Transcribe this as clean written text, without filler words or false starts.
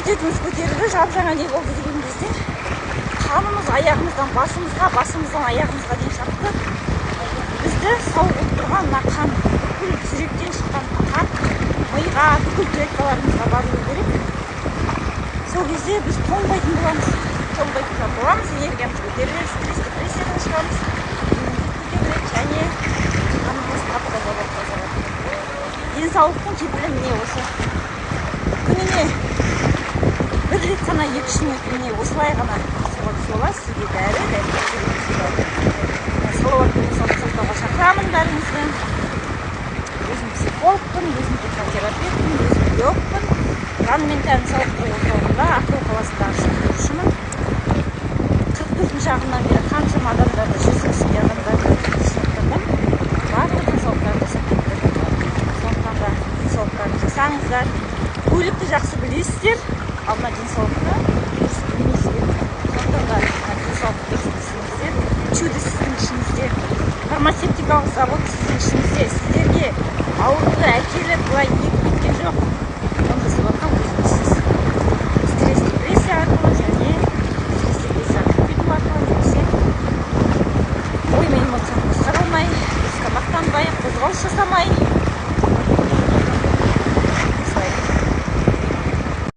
иммунитетіміз көтерілді, жап-жаңа не болды деген кезде қанымыз аяғымыздан басымыздан аяғымызға дейін шапты. Бізді сауғып тұрған мына қан, бүкіл жүректен шыққан қан миға, бүкіл клеткаларымызға баруы керек. Сол кезде біз тоңбайтын боламыз, энергиямыз көтеріледі, стресс, депрессиядан шығамыз, иммунитет көтеріледі және қанымыз тап-таза болып тазаланады. Денсаулықтың кепілі міне осы. Күніне бір рет қана 2-3 минут міне осылай ғана суға түсіп аласыз. Сізге дәрі салауатты денсаулық сақтауға шақырамын бәріңізді. Өзім психологпын, өзім гипнотерапевтпін, өзім йогпын. Жан мен тән сауықтыру орталығында Ақтау қаласындағы жүргізушімін. 44 жағынан бері қаншама адамдарды, 100-ге адамдарды шақырдым. Барлық денсаулықтарды жасап бердім. Сондықтан да денсаулықтарды жасаңыздар. Көлікті жақсы білесіздер, ал мына денсаулықты дұрыс білмейсіздер. Сондықтан да денсаулықты дұрыс білсеңіздер, чудо сіздің ішіңізде, фармацевтикалық завод сіздің ішіңізде. Сіздерге ауруды әкеліп былай екі кеткен жоқ.